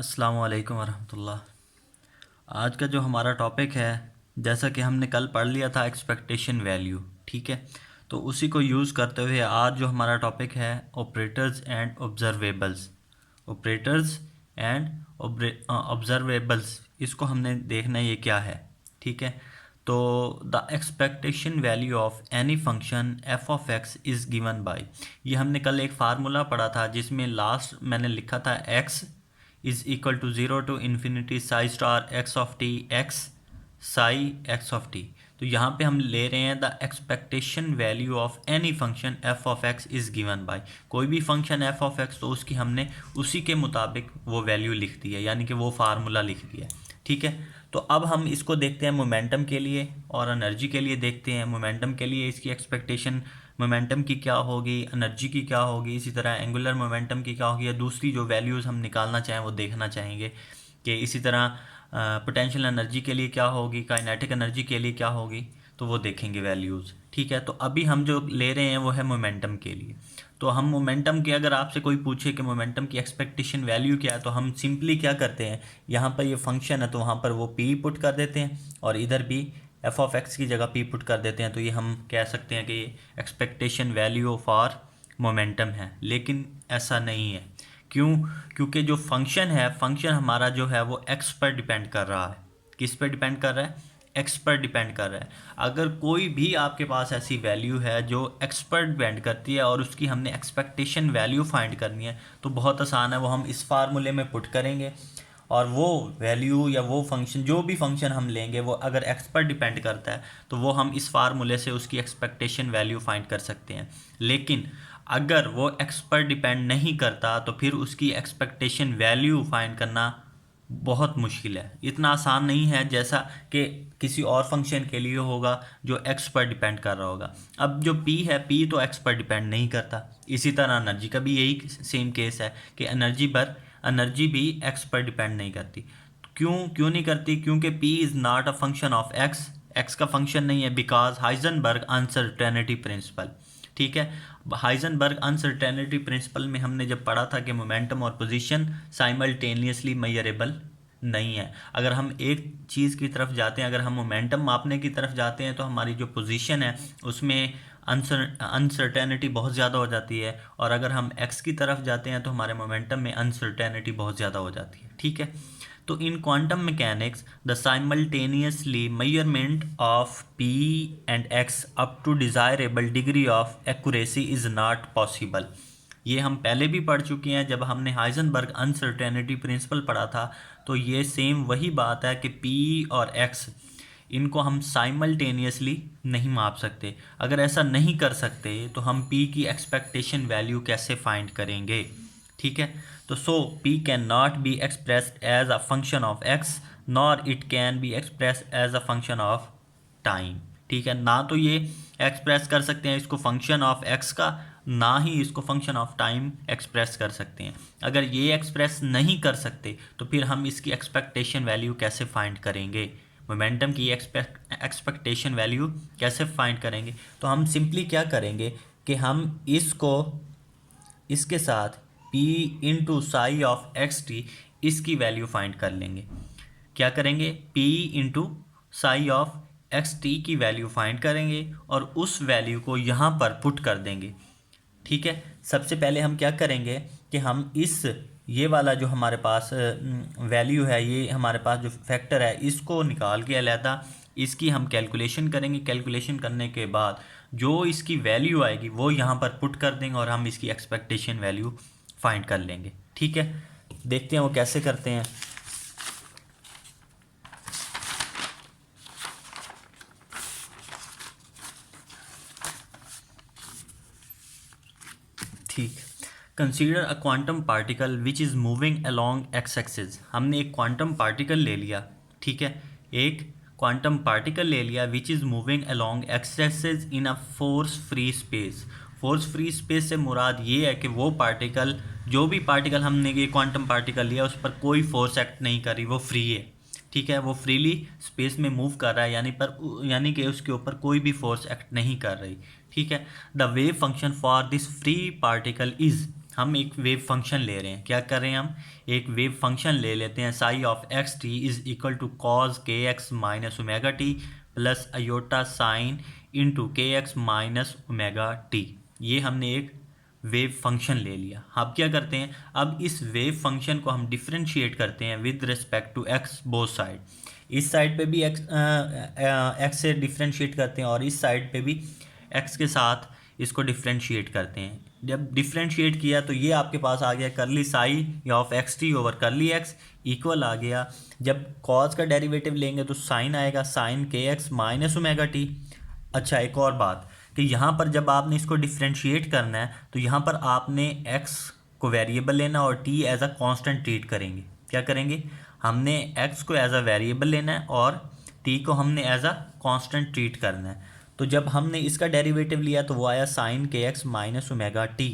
अस्सलाम वालेकुम वरहमतुल्लाह। आज का जो हमारा टॉपिक है, जैसा कि हमने कल पढ़ लिया था एक्सपेक्टेशन वैल्यू, ठीक है। तो उसी को यूज़ करते हुए आज जो हमारा टॉपिक है operators and observables. Operators and observables, इसको हमने देखना है ये क्या है, ठीक है। तो the expectation value of any function f of x is given bye, ये हमने कल एक फार्मूला पढ़ा था जिसमें लास्ट मैंने लिखा था x is equal to zero to infinity psi star x of t x psi x of t. तो यहाँ पे हम ले रहे हैं the expectation value of any function f of x is given by, कोई भी फंक्शन एफ ऑफ एक्स तो उसकी हमने उसी के मुताबिक वो वैल्यू लिख दी है, यानी कि वो फार्मूला लिख दिया, ठीक है। तो अब हम इसको देखते हैं मोमेंटम के लिए और एनर्जी के लिए देखते हैं। मोमेंटम के लिए इसकी एक्सपेक्टेशन मोमेंटम की क्या होगी, एनर्जी की क्या होगी, इसी तरह एंगुलर मोमेंटम की क्या होगी, या दूसरी जो वैल्यूज़ हम निकालना चाहें वो देखना चाहेंगे कि इसी तरह पोटेंशियल एनर्जी के लिए क्या होगी, काइनेटिक एनर्जी के लिए क्या होगी, तो वो देखेंगे वैल्यूज़, ठीक है। तो अभी हम जो ले रहे हैं वो है मोमेंटम के लिए। तो हम मोमेंटम के, अगर आपसे कोई पूछे कि मोमेंटम की एक्सपेक्टेशन वैल्यू क्या है, तो हम सिंपली क्या करते हैं, यहाँ पर ये फंक्शन है तो वहाँ पर वो पी पुट कर देते हैं और इधर भी एफ ऑफ एक्स की जगह पी पुट कर देते हैं। तो ये हम कह सकते हैं कि ये एक्सपेक्टेशन वैल्यू फॉर मोमेंटम है, लेकिन ऐसा नहीं है। क्यों? क्योंकि जो फंक्शन है, फंक्शन हमारा जो है वो एक्स पर डिपेंड कर रहा है। किस पर डिपेंड कर रहा है? एक्स पर डिपेंड कर रहा है। अगर कोई भी आपके पास ऐसी वैल्यू है जो एक्स पर डिपेंड करती है और उसकी हमने एक्सपेक्टेशन वैल्यू फाइंड करनी है, तो बहुत आसान है, वो हम इस फार्मूले में पुट करेंगे और वो वैल्यू या वो फंक्शन, जो भी फंक्शन हम लेंगे वो अगर एक्स पर डिपेंड करता है तो वो हम इस फार्मूले से उसकी एक्सपेक्टेशन वैल्यू फाइंड कर सकते हैं। लेकिन अगर वो एक्स पर डिपेंड नहीं करता तो फिर उसकी एक्सपेक्टेशन वैल्यू फाइंड करना बहुत मुश्किल है। इतना आसान नहीं है जैसा कि किसी और फंक्शन के लिए होगा जो एक्स पर डिपेंड कर रहा होगा। अब जो पी है, पी तो एक्स पर डिपेंड नहीं करता। इसी तरह एनर्जी का भी यही सेम केस है कि एनर्जी भी एक्स पर डिपेंड नहीं करती। क्यों क्यों नहीं करती? क्योंकि P is not a function of x, x का फंक्शन नहीं है, बिकॉज हाइजेनबर्ग अनसर्टेनिटी प्रिंसिपल, ठीक है। हाइजेनबर्ग अनसर्टेनिटी प्रिंसिपल में हमने जब पढ़ा था कि मोमेंटम और पोजीशन साइमल्टेनियसली मेजरेबल नहीं है। अगर हम एक चीज़ की तरफ जाते हैं, अगर हम मोमेंटम मापने की तरफ जाते हैं तो हमारी जो पोजीशन है उसमें अनसर्टेनिटी बहुत ज़्यादा हो जाती है, और अगर हम एक्स की तरफ जाते हैं तो हमारे मोमेंटम में अनसर्टेनिटी बहुत ज़्यादा हो जाती है, ठीक है। तो in quantum mechanics the simultaneously measurement of p and x up to desirable degree of accuracy is not possible. ये हम पहले भी पढ़ चुके हैं जब हमने हाइजेनबर्ग अनसर्टेनिटी प्रिंसिपल पढ़ा था। तो ये सेम वही बात है कि पी और एक्स, इनको हम साइमल्टेनियसली नहीं माप सकते। अगर ऐसा नहीं कर सकते तो हम पी की एक्सपेक्टेशन वैल्यू कैसे फाइंड करेंगे, ठीक है। तो p can not be expressed as a function of x nor it can be expressed as a function of time, ठीक है। ना तो ये एक्सप्रेस कर सकते हैं इसको फंक्शन ऑफ एक्स का, ना ही इसको फंक्शन ऑफ टाइम एक्सप्रेस कर सकते हैं। अगर ये एक्सप्रेस नहीं कर सकते तो फिर हम इसकी एक्सपेक्टेशन वैल्यू कैसे फाइंड करेंगे, मोमेंटम की एक्सपेक्टेशन वैल्यू कैसे फाइंड करेंगे? तो हम सिंपली क्या करेंगे कि हम इसको इसके साथ p into psi of x T, इसकी वैल्यू फाइंड कर लेंगे। क्या करेंगे? p into psi of x T की वैल्यू फाइंड करेंगे और उस वैल्यू को यहाँ पर पुट कर देंगे, ठीक है। सबसे पहले हम क्या करेंगे कि हम ये वाला जो हमारे पास वैल्यू है, ये हमारे पास जो फैक्टर है, इसको निकाल के अलहदा इसकी हम कैलकुलेशन करेंगे। कैलकुलेशन करने के बाद जो इसकी वैल्यू आएगी वो यहाँ पर पुट कर देंगे और हम इसकी एक्सपेक्टेशन वैल्यू फाइंड कर लेंगे, ठीक है। देखते हैं वो कैसे करते हैं। ठीक, consider a quantum particle which is moving along x axis. हमने एक क्वांटम पार्टिकल ले लिया, ठीक है, एक क्वांटम पार्टिकल ले लिया which is moving along x axis in a force free space. Force free space से मुराद ये है कि वो पार्टिकल, जो भी पार्टिकल हमने ये क्वांटम पार्टिकल लिया उस पर कोई फोर्स एक्ट नहीं कर रही, वो फ्री है, ठीक है, वो फ्रीली स्पेस में मूव कर रहा है, यानी कि उसके ऊपर कोई भी फोर्स एक्ट नहीं कर रही, ठीक है। The wave function for this free particle is, हम एक वेव फंक्शन ले रहे हैं। क्या कर रहे हैं, हम एक वेव फंक्शन ले लेते हैं। Psi of x t is equal to cos k x minus omega t plus iota sine into k x minus omega t. ये हमने एक वेव फंक्शन ले लिया। अब क्या करते हैं, अब इस वेव फंक्शन को हम डिफ्रेंशिएट करते हैं with respect to x both side. इस साइड पे भी एक्स से डिफ्रेंशिएट करते हैं और इस साइड पे भी एक्स के साथ इसको डिफ्रेंशिएट करते हैं। जब डिफ्रेंशिएट किया तो ये आपके पास आ गया curly psi of x t over curly x equal आ गया। जब कॉज का डेरिवेटिव लेंगे तो साइन आएगा, sign k x minus omega T. अच्छा, एक और बात कि यहाँ पर जब आपने इसको डिफ्रेंशिएट करना है तो यहाँ पर आपने x को वेरिएबल लेना और t as a constant treat करेंगे। क्या करेंगे, हमने x को एज अ वेरिएबल लेना है और t को हमने एज अ कांस्टेंट ट्रीट करना है। तो जब हमने इसका डेरिवेटिव लिया तो वो आया sign k x minus omega T.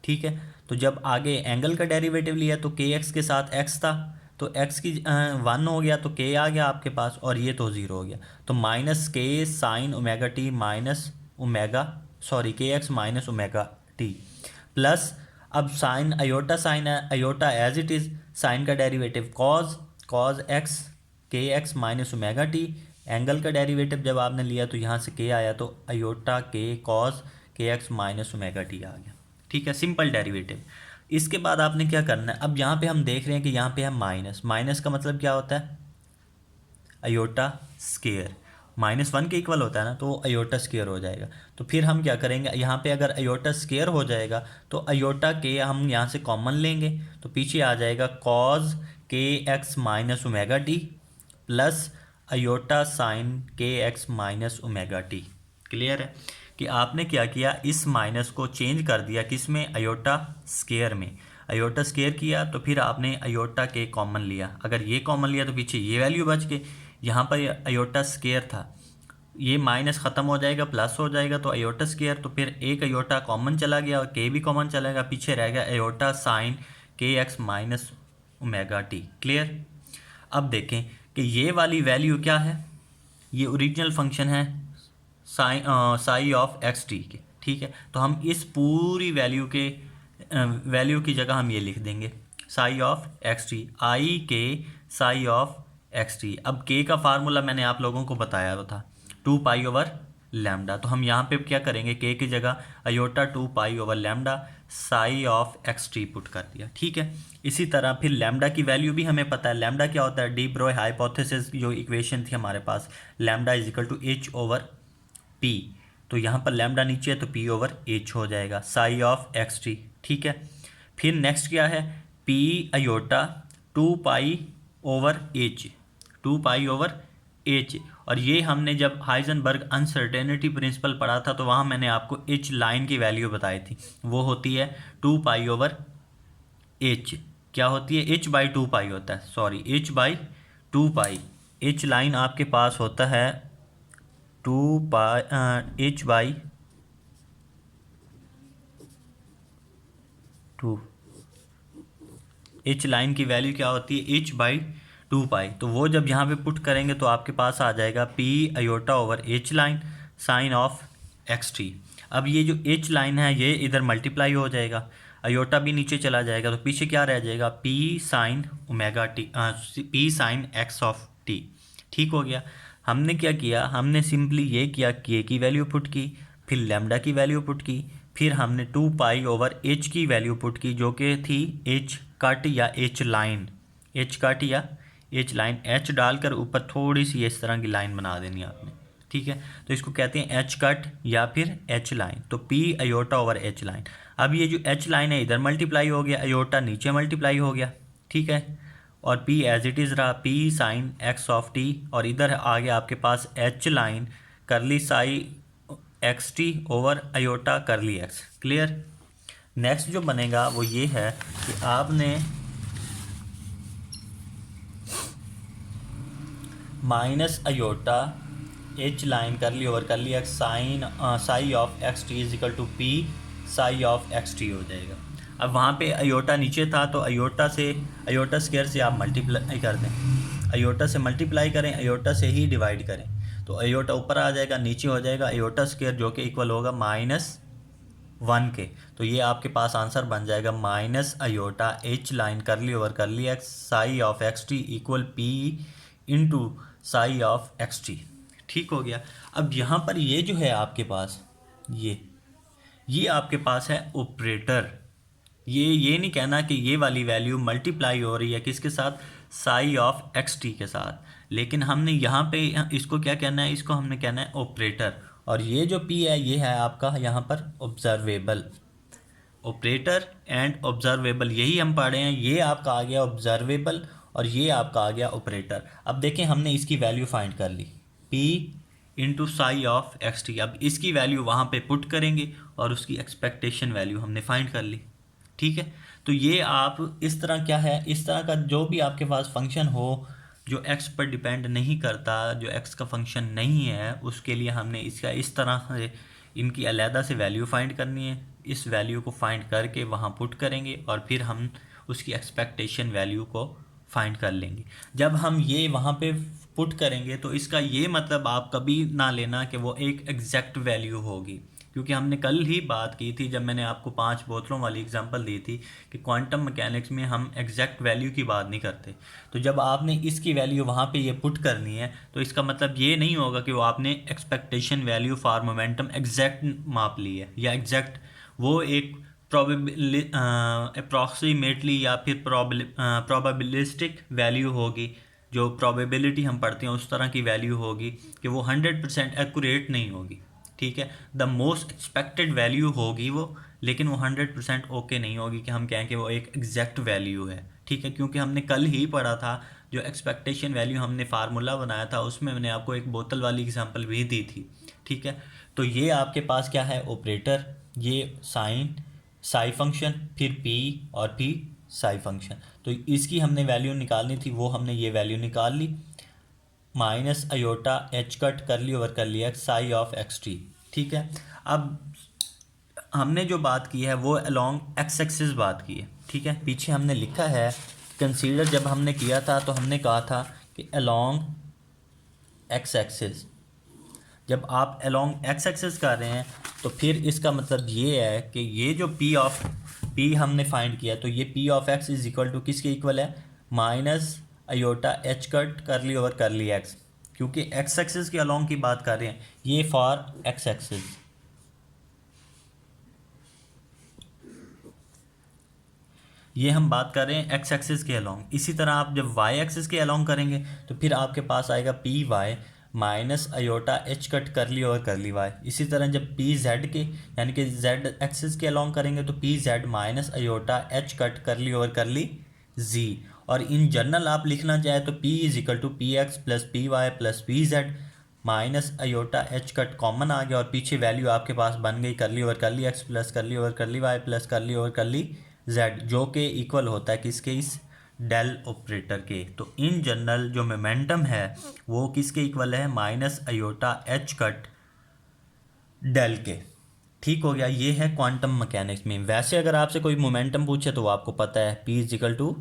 ठीक है, तो जब आगे एंगल का डेरिवेटिव लिया तो के एक्स के साथ x था, तो x की 1 हो गया तो k आ गया आपके पास और ये तो 0 हो गया। तो minus k sine omega t minus omega k x minus omega t plus अब sine iota, sine iota as it is, sine का derivative cos x k x minus omega t. Angle का डेरिवेटिव जब आपने लिया तो यहाँ से के आया तो अयोटा के cause k x minus omega T आ गया। ठीक है, सिंपल डेरिवेटिव। इसके बाद आपने क्या करना है, अब यहाँ पे हम देख रहे हैं कि यहाँ पे है माइनस। माइनस का मतलब क्या होता है, अयोटा स्केयर। -1 के इक्वल होता है ना, तो अयोटा स्केयर हो जाएगा। तो फिर हम क्या करेंगे, यहाँ पे अगर अयोटा स्केयर हो जाएगा तो अयोटा के हम यहाँ से कॉमन लेंगे तो पीछे आ जाएगा cos k x minus omega t plus iota sine k x minus omega t. Clear है कि आपने क्या किया, इस माइनस को चेंज कर दिया किस में, अयोटा स्केयर में। अयोटा स्केयर किया तो फिर आपने अयोटा के कॉमन लिया। अगर ये कॉमन लिया तो पीछे ये वैल्यू बच गई। यहाँ पर अयोटा स्केयर था, ये माइनस ख़त्म हो जाएगा, प्लस हो जाएगा तो अयोटा स्केयर। तो फिर एक अयोटा कॉमन चला गया और के भी कॉमन चलेगा, पीछे रह गया aorta sine k x minus omega t. Clear. अब देखें कि ये वाली वैल्यू क्या है, ये ओरिजिनल फंक्शन है साई ऑफ एक्स टी के। ठीक है, तो हम इस पूरी वैल्यू की जगह हम ये लिख देंगे साई ऑफ एक्स टी, आई के साई ऑफ एक्स टी। अब के का फार्मूला मैंने आप लोगों को बताया था 2 पाई ओवर लैम्डा। तो हम यहाँ पे क्या करेंगे, के की जगह iota 2 pi over lambda psi of x t put कर दिया। ठीक है, इसी तरह फिर लैम्डा की वैल्यू भी हमें पता है। लैम्डा क्या होता है, डी ब्रोय हाइपोथेसिस जो इक्वेशन थी हमारे पास, lambda is equal to h over p. तो यहाँ पर लैम्डा नीचे है तो पी ओवर एच हो जाएगा, साई ऑफ एक्स टी। ठीक है, फिर नेक्स्ट क्या है, p iota 2 pi over h, 2 pi over h. और ये हमने जब हाइजेनबर्ग अनसर्टेनिटी प्रिंसिपल पढ़ा था तो वहाँ मैंने आपको एच लाइन की वैल्यू बताई थी, वो होती है 2 पाई ओवर एच। क्या होती है, एच बाई 2 पाई होता है, sorry H by 2 pi. H line आपके पास होता है 2 पाई एच बाई 2। एच लाइन की वैल्यू क्या होती है, एच बाई 2 पाई। तो वो जब यहाँ पे पुट करेंगे तो आपके पास आ जाएगा p iota over h line sine of x t. अब ये जो एच लाइन है ये इधर मल्टीप्लाई हो जाएगा, अयोटा भी नीचे चला जाएगा तो पीछे क्या रह जाएगा, P sign omega T, P sine x of T. ठीक हो गया। हमने क्या किया, हमने सिंपली ये किया, के की वैल्यू पुट की, फिर लैम्डा की वैल्यू पुट की, फिर हमने 2 पाई ओवर एच की वैल्यू पुट की जो कि थी एच कट या एच लाइन, एच कट या एच लाइन। एच डालकर ऊपर थोड़ी सी इस तरह की लाइन बना देनी आपने। ठीक है, तो इसको कहते हैं एच कट या फिर एच लाइन। तो p iota over h line. अब ये जो एच लाइन है इधर मल्टीप्लाई हो गया, अयोटा नीचे मल्टीप्लाई हो गया। ठीक है, और पी एज इट इज़ रहा, p sine x of t, और इधर आ गया आपके पास h line curly psi x t over iota curly x. Clear. Next जो बनेगा वो ये है कि आपने माइनस अयोटा एच लाइन कर ली ओवर कर लिया x sine psi of x t is equal to p psi of x t हो जाएगा। अब वहाँ पे अयोटा नीचे था तो अयोटा स्क्वायर से आप मल्टीप्लाई कर दें, अयोटा से मल्टीप्लाई करें, अयोटा से ही डिवाइड करें तो अयोटा ऊपर आ जाएगा, नीचे हो जाएगा अयोटा स्क्वायर जो कि इक्वल होगा माइनस 1 के। तो ये आपके पास आंसर बन जाएगा माइनस अयोटा एच लाइन करली over curly x Sai of x T equal P into psi of x T. ठीक हो गया। अब यहाँ पर ये जो है आपके पास ये आपके पास है ऑपरेटर। ये नहीं कहना कि ये वाली वैल्यू मल्टीप्लाई हो रही है किसके साथ, साई ऑफ एक्स टी के साथ, लेकिन हमने यहाँ पे इसको क्या कहना है, इसको हमने कहना है ऑपरेटर। और ये जो पी है ये है आपका यहाँ पर ऑब्जर्वेबल। ऑपरेटर एंड ऑब्जर्वेबल यही हम पढ़े हैं। ये आपका आ गया ऑब्जर्वेबल और ये आपका आ गया ऑपरेटर। अब देखें हमने इसकी वैल्यू फाइंड कर ली p into psi of x t. अब इसकी वैल्यू वहाँ पे पुट करेंगे और उसकी एक्सपेक्टेशन वैल्यू हमने फाइंड कर ली। ठीक है। तो ये आप इस तरह क्या है, इस तरह का जो भी आपके पास फंक्शन हो जो x पर डिपेंड नहीं करता, जो x का फंक्शन नहीं है, उसके लिए हमने इसका इस तरह से इनकी अलहदा से वैल्यू फाइंड करनी है। इस वैल्यू को फाइंड करके वहाँ पुट करेंगे और फिर हम उसकी एक्सपेक्टेशन वैल्यू को फाइंड कर लेंगे। जब हम ये वहाँ पे पुट करेंगे तो इसका ये मतलब आप कभी ना लेना कि वो एक एग्जैक्ट वैल्यू होगी, क्योंकि हमने कल ही बात की थी जब मैंने आपको 5 बोतलों वाली एग्जांपल दी थी कि क्वांटम मैकेनिक्स में हम एग्जैक्ट वैल्यू की बात नहीं करते। तो जब आपने इसकी वैल्यू वहाँ पे ये पुट करनी है तो इसका मतलब ये नहीं होगा कि वो आपने expectation value for momentum exact माप ली है या एग्जैक्ट वो एक अप्रॉक्सीमेटली या फिर प्रोबेबिलिस्टिक वैल्यू होगी। जो प्रोबेबिलिटी हम पढ़ते हैं उस तरह की वैल्यू होगी कि वो 100% एक्यूरेट नहीं होगी। ठीक है। द मोस्ट एक्सपेक्टेड वैल्यू होगी वो, लेकिन वो 100% ओके नहीं होगी कि हम कहें कि वो एक एग्जैक्ट वैल्यू है। ठीक है। क्योंकि हमने कल ही पढ़ा था जो एक्सपेक्टेशन वैल्यू हमने फार्मूला बनाया था उसमें मैंने आपको एक बोतल वाली एग्जांपल भी दी थी। ठीक है। तो ये आपके पास क्या है ऑपरेटर, ये साइन साई फंक्शन, फिर पी और फिर साई फंक्शन। तो इसकी हमने वैल्यू निकालनी थी, वो हमने ये वैल्यू निकाल ली माइनस अयोटा एच कट कर ली ओवर कर लिया साई ऑफ एक्स टी। ठीक है। अब हमने जो बात की है वो अलोंग एक्स एक्सिस बात की है। ठीक है। पीछे हमने लिखा है कंसीडर, जब हमने किया था तो हमने कहा था कि अलोंग एक्स एक्सिस, जब आप अलोंग एक्स एक्सिस कर रहे हैं तो फिर इसका मतलब ये है कि ये जो पी हमने फाइंड किया तो ये p of x is equal to किसके इक्वल है, माइनस अयोटा एच कट कर ली ओवर कर ली एक्स, क्योंकि एक्स एक्सिस के अलोंग की बात कर रहे हैं, ये फॉर एक्स एक्सिस। ये हम बात कर रहे हैं एक्स एक्सिस के अलोंग। इसी तरह आप जब वाई एक्सिस के अलोंग करेंगे तो फिर आपके पास आएगा p y minus iota h cut कर ली और कर ली वाई। इसी तरह जब पी जेड के यानी कि जेड एक्सिस के अलोंग करेंगे तो P z minus iota h cut कर ली और कर ली जी। और इन जनरल आप लिखना चाहे तो p is equal to p x plus p y plus p z minus iota h cut common आ गया और पीछे वैल्यू आपके पास बन गई कर ली ओवर कर ली एक्स प्लस कर ली ओवर कर ली वाई प्लस कर ली ओवर कर ली जेड, जो कि इक्वल होता है किसके, इस डेल ऑपरेटर के। तो इन जनरल जो मोमेंटम है वो किसके इक्वल है, minus iota h cut del के। ठीक हो गया। ये है क्वांटम मैकेनिक्स में। वैसे अगर आपसे कोई मोमेंटम पूछे तो आपको पता है p is equal to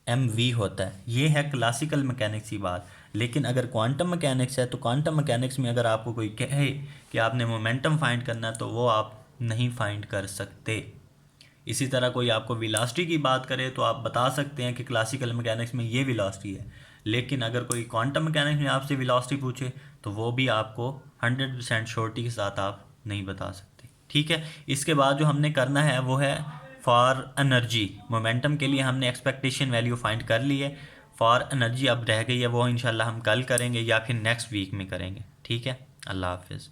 m v होता है। ये है क्लासिकल मैकेनिक्स की बात। लेकिन अगर क्वांटम मैकेनिक्स है तो क्वांटम मैकेनिक्स में अगर आपको कोई कहे कि आपने मोमेंटम फाइंड करना तो वो आप नहीं फाइंड कर सकते। इसी तरह कोई आपको वेलोसिटी की बात करे तो आप बता सकते हैं कि क्लासिकल मैकेनिक्स में ये वेलोसिटी है, लेकिन अगर कोई क्वांटम मैकेनिक्स में आपसे वेलोसिटी पूछे तो वो भी आपको 100% श्योरिटी के साथ आप नहीं बता सकते। ठीक है। इसके बाद जो हमने करना है वो है फॉर एनर्जी। मोमेंटम के लिए हमने एक्सपेक्टेशन वैल्यू फाइंड कर ली है। फॉर एनर्जी अब रह गई है, वो इंशाल्लाह हम कल करेंगे या फिर नेक्स्ट वीक में करेंगे। ठीक है। अल्लाह हाफिज़।